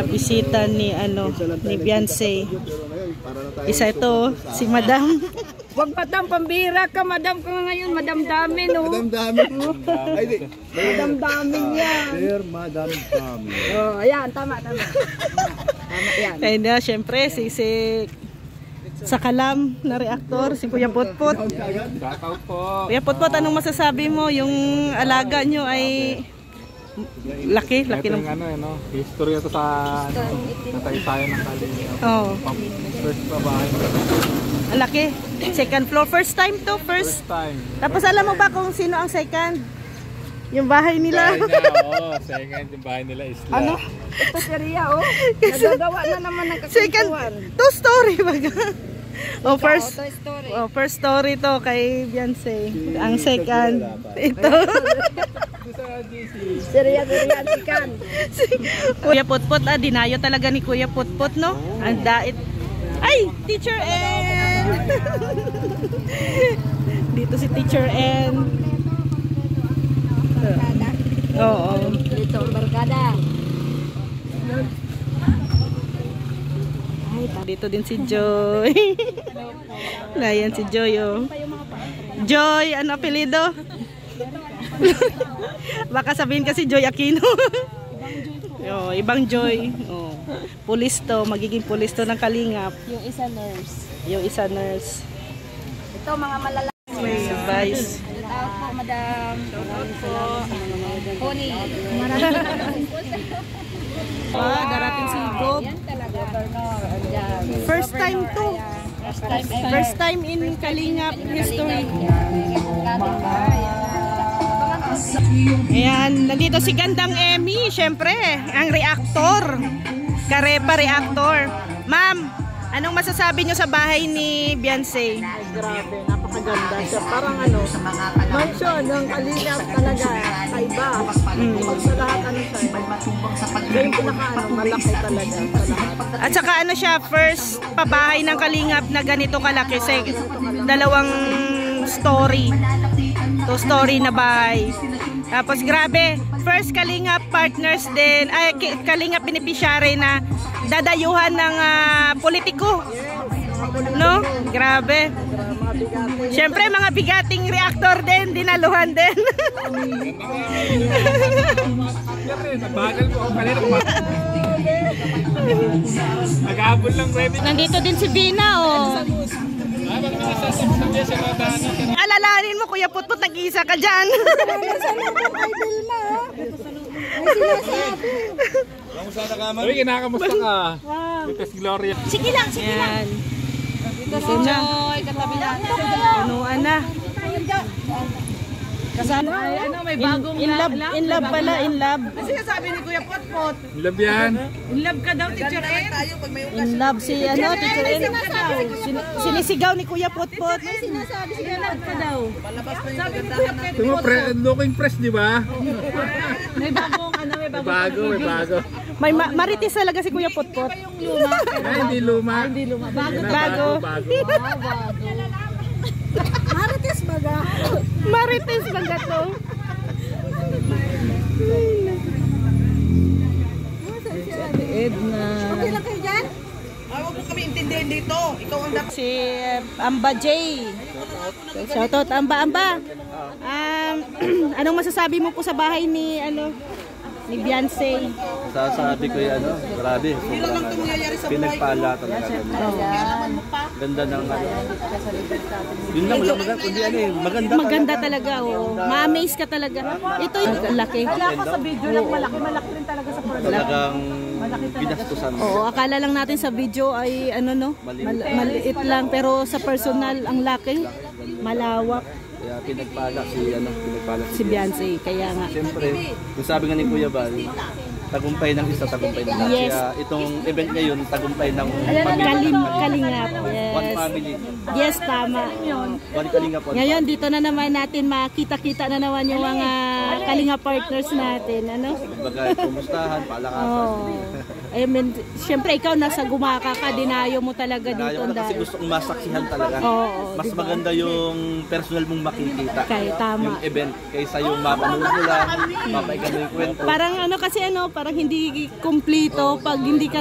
bisita ni ni Beyonce. Isa ito si Madam. Wag Madam, pambira ka, Madam ka ngayon, Madam Dami, no? Madam Dami. Madam Dami yan. Dear Madam Dami. Oh, ayan, tama. Tama yan. Kaya na, syempre, si sa kalam na reaktor, si Kuya Putput. Kuya Putput, anong masasabi mo? Yung alaga nyo ay laki ng history ito sa nataysayan ng Kalinga. Oh. First pa bahay. Ang laki. Second floor. First time to? First time. Tapos alam mo ba kung sino ang second? Yung bahay nila. Oo, second yung bahay nila is Ano? Ito seriya, oh. Nagagawa na naman ng second, kakintuan. two-story baga. Oh, first. Toy Story. Oh, first story to kay Beyonce. Ang second, ito. Seriya si Kan. Kuya Putput, dinayo talaga ni Kuya Putput, no? Ang dait. Ay, Teacher N! Dito si Teacher N. Oo. Dito ang barkada. Dito din si Joy. Ayan si Joy, oh. Joy, ano apelido? Baka sabihin kasi Joy Aquino. Oh, ibang Joy. Oh. Pulis to, magiging pulis to ng Kalingap. Yung isa nurse. Yung isa nurse. Ito mga malalaki. Vice. Tawag po, Madam. Honey. Darating si Gob. Yan talaga. First time to. First time in Kalingap history. Ayan, nandito si Gandang Emmy, syempre, ang reactor. Karepa reactor. Ma'am, anong masasabi nyo sa bahay ni Beyonce? Grabe, napakaganda siya. Parang mansion ng Kalingap talaga. Kaiba. Pag sa lahat siya. Yung pinaka malaki talaga sa lahat. At saka siya, first pabahay ng Kalingap na ganito kalaki. Dalawang story. Two-story na bahay. Tapos grabe, first Kalingap partners din, ay Kalingap beneficiary na dadayuhan ng politiko. No? Grabe. Siyempre mga bigating reactor din, dinaluhan din. Nag-aabol lang, baby. Nandito din si Vina, oh. Alalahanin mo, Kuya Putput, nag-iisa ka dyan. Uy, kinakamusta ka? Ito si Gloria. Sige lang. Dito si Joy, katabi na. Punuan na. Kasama ay may bagong in love pala, in love. Kasi sabi ni Kuya Putput, In love yan. in love ka daw, Teacher N. In love si Teacher N. Sinisigaw ni Kuya Putput. Sinasabi in love ka daw. Sabi ni Kuya Ito mo, looking fresh, di ba? may bagong May bago. May marites talaga si Kuya Putput. yung luma. Ay, hindi luma. Bago. Marites baga. Marites baga to. Edna. Okay lang kayo dyan? Huwag mo kami intindihin dito. Ikaw ang dapat. Si Amba J. Shoutout Amba. Anong masasabi mo po sa bahay ni Beyonce? Sasabi ko yung grabe. Pinagpala talaga. Ganda ng yun lang, wala maganda. Kundi Maganda talaga, oh. Ma-amaze ka talaga. Ito yung laki. Wala ka sa video lang, malaki rin talaga sa product. talagang ginastusan. Oo, akala lang natin sa video ay maliit lang, pero sa personal ang laki, malawak. Kaya pinagpala si Beyonce, kaya nga. Siyempre, yung sabi nga ni Kuya Bal, tagumpay ng isa, tagumpay ng lahat. Yes. Kaya itong event ngayon, tagumpay ng pamilya. Kalingap, yes. One family. Yes, tama. One Kalingap, one Ngayon, dito na naman natin makita-kita na naman yung mga Kalingap partners natin. Kumbaga, kumustahan, palakasan. Oh. I mean, siyempre ikaw nasa gumaka ka, dinayo mo talaga dito. Dinayo ko na kasi gusto kong masaksihan talaga. Oo, Mas diba? maganda yung personal mong makikita. Kaya tama. Yung event, kaysa yung mapanood mo lang, mapaigan mo yung kwento. Parang parang hindi kumplito pag hindi ka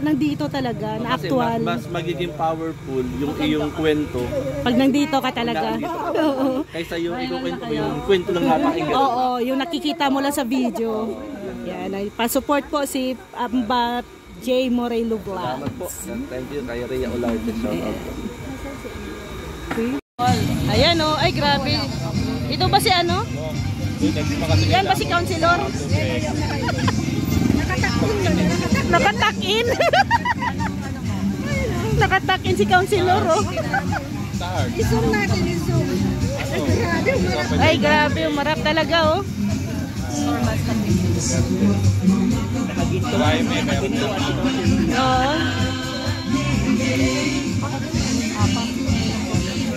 nandito talaga, na Kasi actual. mas magiging powerful yung iyong kwento. Pag nandito ka talaga. Oo. Kaysa yung ikukwento mo yung kwento lang napakinggan. Oo, yung nakikita mo lang sa video. Yan, ay pa-support po si Ambat J. Morelo Salamat po. Vlogs. Thank you kay Rhea Olarte. Shout out po. Ayan oh, ay grabe. Ito ba si ano? Yan ba si Councilor? Nakatakin. Nakatakin si Councilor oh. Isong natin, isong. Ay grabe, umarap talaga oh. Oo.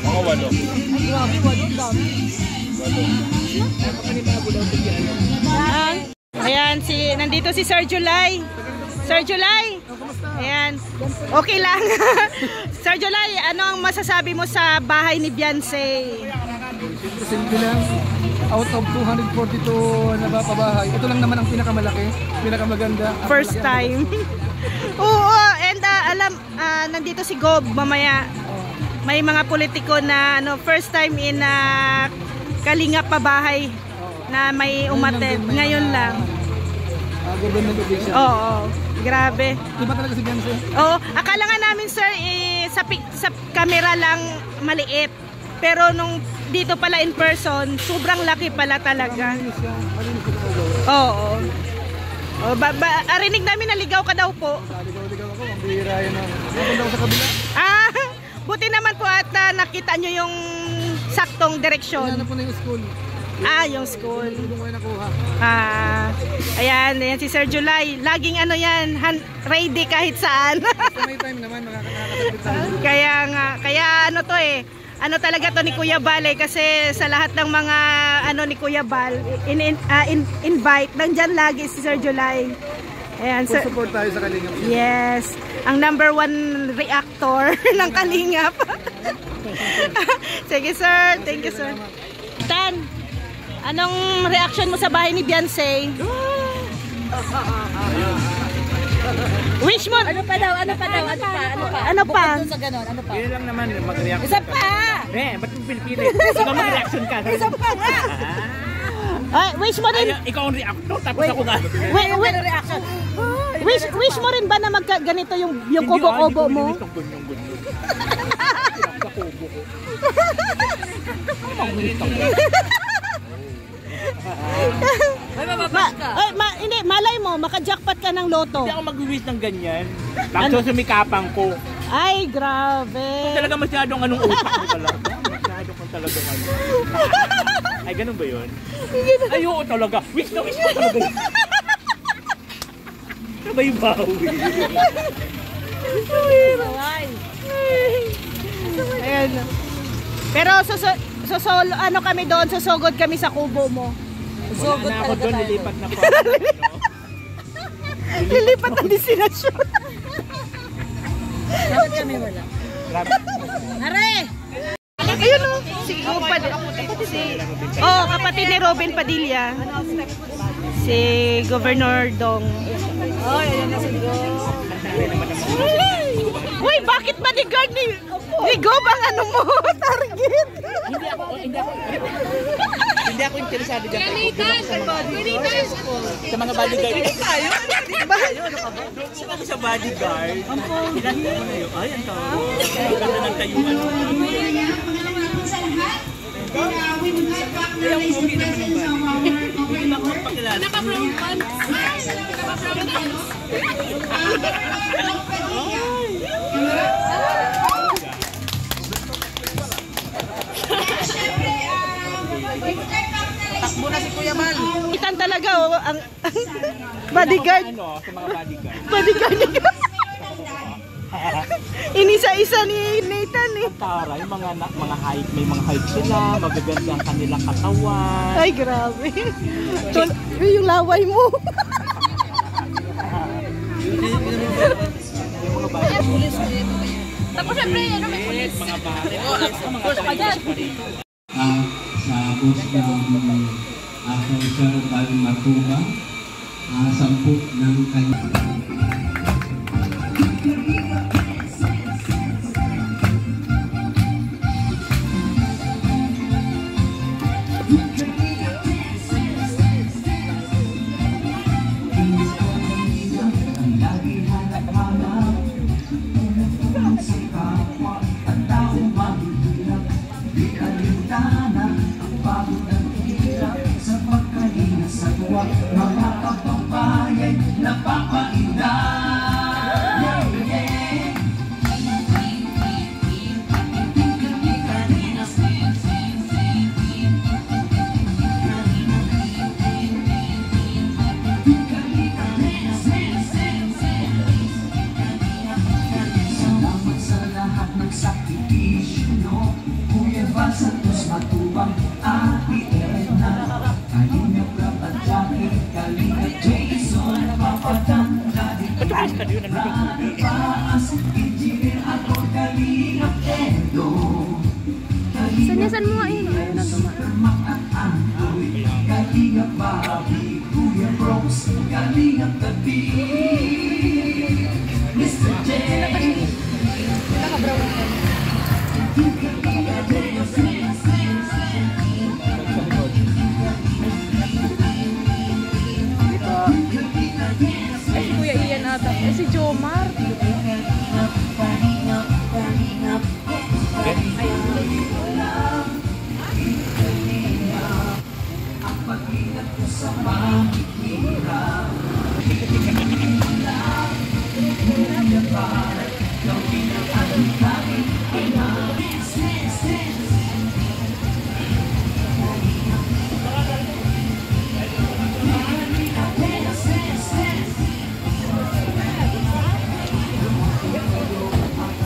Mga walo. Ayan, nandito si Sir July. Sir July. Ayan. Okay lang. Sir July, ano ang masasabi mo sa bahay ni Beyonce? Simple lang. Out of 242 na pabahay, ito lang naman ang pinakamalaki, pinakamaganda. First time. Oo, and nandito si Gob mamaya. May mga politiko na first time in Kalingap pabahay na may umattend. Ngayon lang. Government official. Oo, grabe. Iba talaga si Beyonce. Oo, akala nga namin sir sa camera lang maliit. Pero nung dito pala in person, sobrang laki pala talaga. Oo. Arinig namin naligaw ka daw po. Ligaw ako, ang bihira yan ako. Napunta ko sa kabila. Buti naman po at nakita nyo yung saktong direksyon. Ano po na yung school? Yung school. Doon ko yung nakuha. Ayan si Sir July. Laging ready kahit saan. May time naman, makakasabit tayo. Kaya ano talaga to ni Kuya Bal kasi sa lahat ng mga ni Kuya Bal invite nandyan lagi si Sir July. Ayan, Full support tayo sa Kalingap. yes, ang number 1 reactor ng Kalingap. Sige sir, thank you sir. Tan, anong reaction mo sa bahay ni Beyonce? Wish mo. Ano pa? Ano pa? Sa ganon, ano pa? Yun lang naman, mag-react. Isa pa! Ba't yung pinipilit? Ikaw mag-reaction ka. Isa pa nga! Ay, wish mo rin. Ikaw ang reactor, tapos ako nga. Reaction. Wish mo rin ba na ganito yung kubo-kubo mo? Hindi, malay mo, maka-jackpot ka ng loto. Hindi ako mag-wish ng ganyan. Tapos sumikapang ko. Ay, grabe. Talaga masyadong utak mo talaga. Masyadong kang talagang Ay, ganun ba yun? Ay, oo talaga. Wish na talaga yun. Ano ba yung bawi? Ayan. Pero kami doon, susugod kami sa kubo mo. Wala na ako doon, nilipat na po. Lilipat ang destinasyon. Dapat kami wala. Are! Ayun o, si Gob kapatid ni Robin Padilla. Si Governor Dong. Oh, yan na si Uy, bakit bodyguard ni Gob ang target? Hindi ako interesado dyan. Sa mga bodyguard. Tayo? Sino sa bodyguard? Ilan mo na yun? Ay, ang tao. Ang ganda ng tayuan. Ayaw mo, hindi naman yung bodyguard. Hindi ba ako magpakilala? Naka-brown. Takbo na si Kuya Bal. Itan talaga ang bodyguard. Ano, sa mga bodyguard. Bodyguard ni Gob. Inisa-isa ni Nathan eh. Tara, yung mga height, may mga height sila, magaganda ang kanilang katawan. Ay, grabe. Yung laway mo. Tapos syempre, may pulis. Mga bari. Mga bari. Sa bus ng Sir Bal Matubang 10 ng kanya. Mga kapambayan napapainda. Salamat sa lahat ng sakripisyo, Kuya Val Santos Matubang, Ate Edna, Kalingap Rap at Jackie, Kalingap Jason, Papadangla, Paas, Engineer ako, Kalingap Edo, Sanyasan mo nga yun. Ayun na Mak at Andoy, Kalingap Bobby, Kuya Brooks, Kalingap Gabi, Mr. J. Si Kuya Ian ata. Si Jomar.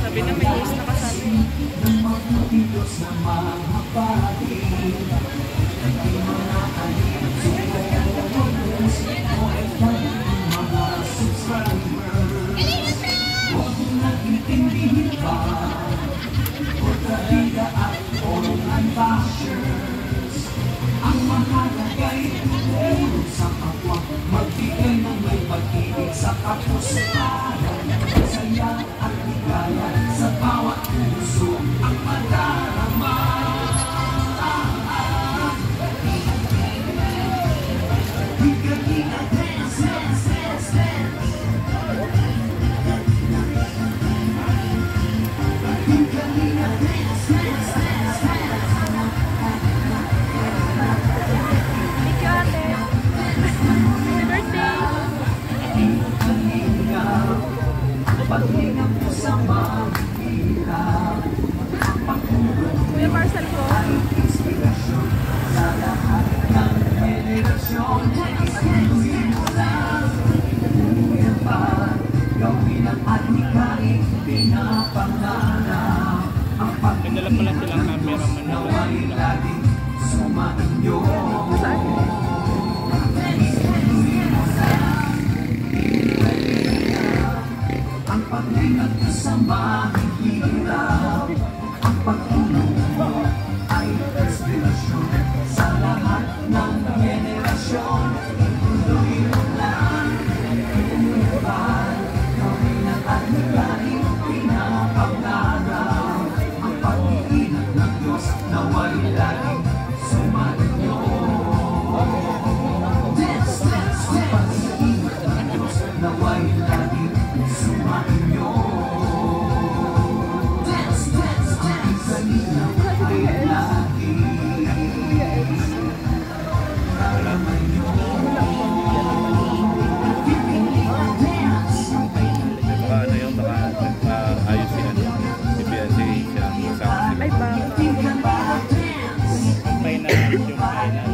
Sabi na may list na kasali. Ang mahalaga ay tumulong sa kapwa, magbigay ng may pag-ibig sa kapuspalad, saya at ligaya sa bawat puso ang madarama. Higa-higa, dance, dance, dance, dance. Higa-higa, dance, dance, dance, dance. Thank you, ate. Happy birthday. Paglingap ko sa mahirap, Kuya Marcel ko. inspirasyon sa lahat ng henerasyon. Tuloy mo lang, Kuya Val, gawin ang adhikain, pinapangarap. Ang Nagdala pala silang cameraman na nawa'y laging sumainyo. Ang paglingat ko sa mahihirap, ang pagtulong mo ay inspirasyon sa lahat ng henerasyon. Tuloy mo lang, Kuya Val, gawin ang adhikain, pinapangarap. Ang pag-iingat ng Diyos nawa'y laging sumainyo. Dance, dance, dance. Ang pag-iingat ng Diyos nawa'y laging sumainyo. Dance, dance, dance. Ang kalinaw ay lagi karamay nyo. Baka ano yung baka ayos si ano, si Bianca siya kasama sila. Ay, ba? final yung final.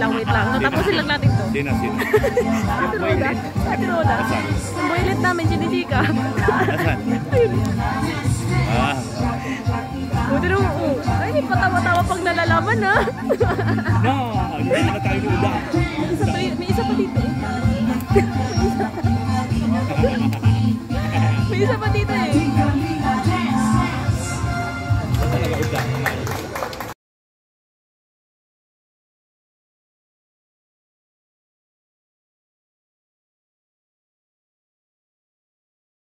Wait lang. Natapusin lang natin to. Hindi na sila. Ate Roda. Ate Roda. Yung boylet namin, sinisika. Nasaan? Ah, Buti nung, ay, patawa-tawa pag nalalaman, ha? No, hindi na tayo uda.